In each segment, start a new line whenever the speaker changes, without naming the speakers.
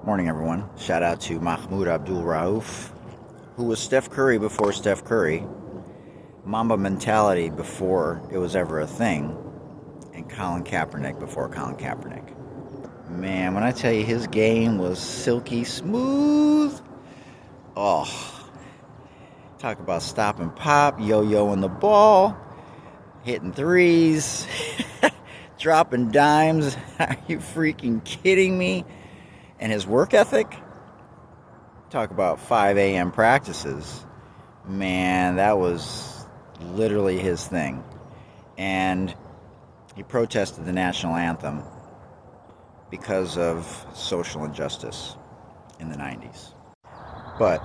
Morning, everyone. Shout out to Mahmoud Abdul-Rauf, who was Steph Curry before Steph Curry, Mamba mentality before it was ever a thing, and Colin Kaepernick before Colin Kaepernick. Man, when I tell you his game was silky smooth, oh, talk about stop and pop, yo-yoing the ball, hitting threes, dropping dimes. Are you freaking kidding me? And his work ethic, talk about 5 a.m. practices. Man, that was literally his thing. And he protested the national anthem because of social injustice in the 90s. But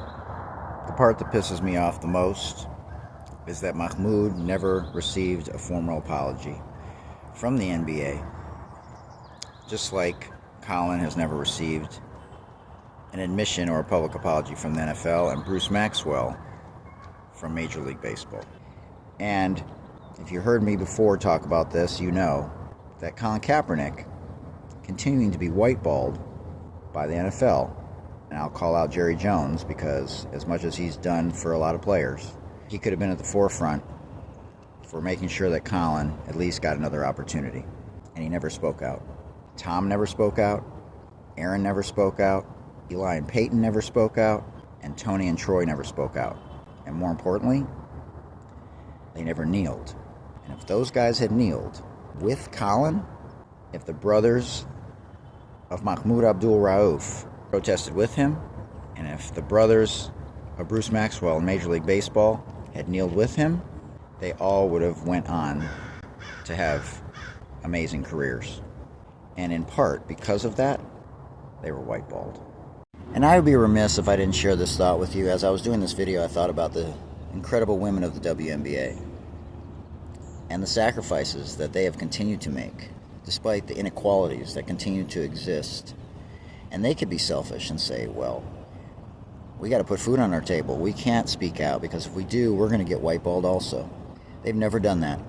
the part that pisses me off the most is that Mahmoud never received a formal apology from the NBA, just like Colin has never received an admission or a public apology from the NFL, and Bruce Maxwell from Major League Baseball. And if you heard me before talk about this, you know that Colin Kaepernick, continuing to be whiteballed by the NFL, and I'll call out Jerry Jones because as much as he's done for a lot of players, he could have been at the forefront for making sure that Colin at least got another opportunity. And he never spoke out. Tom never spoke out. Aaron never spoke out. Eli and Peyton never spoke out. And Tony and Troy never spoke out. And more importantly, they never kneeled. And if those guys had kneeled with Colin, if the brothers of Mahmoud Abdul-Rauf protested with him, and if the brothers of Bruce Maxwell in Major League Baseball had kneeled with him, they all would have went on to have amazing careers. And in part, because of that, they were whiteballed. And I would be remiss if I didn't share this thought with you. As I was doing this video, I thought about the incredible women of the WNBA and the sacrifices that they have continued to make, despite the inequalities that continue to exist. And they could be selfish and say, well, we got to put food on our table. We can't speak out because if we do, we're going to get whiteballed also. They've never done that.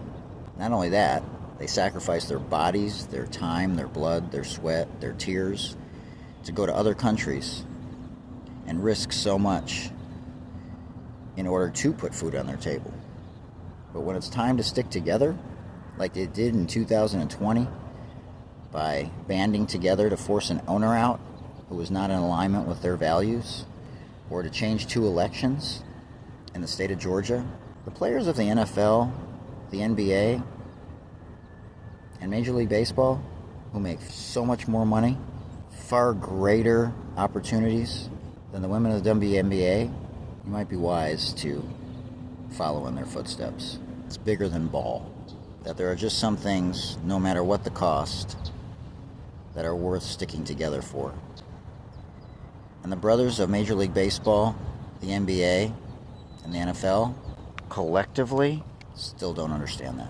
Not only that, they sacrifice their bodies, their time, their blood, their sweat, their tears to go to other countries and risk so much in order to put food on their table. But when it's time to stick together, like they did in 2020, by banding together to force an owner out who was not in alignment with their values, or to change 2 elections in the state of Georgia, the players of the NFL, the NBA, and Major League Baseball, who make so much more money, far greater opportunities than the women of the WNBA, you might be wise to follow in their footsteps. It's bigger than ball. That there are just some things, no matter what the cost, that are worth sticking together for. And the brothers of Major League Baseball, the NBA, and the NFL, collectively, still don't understand that.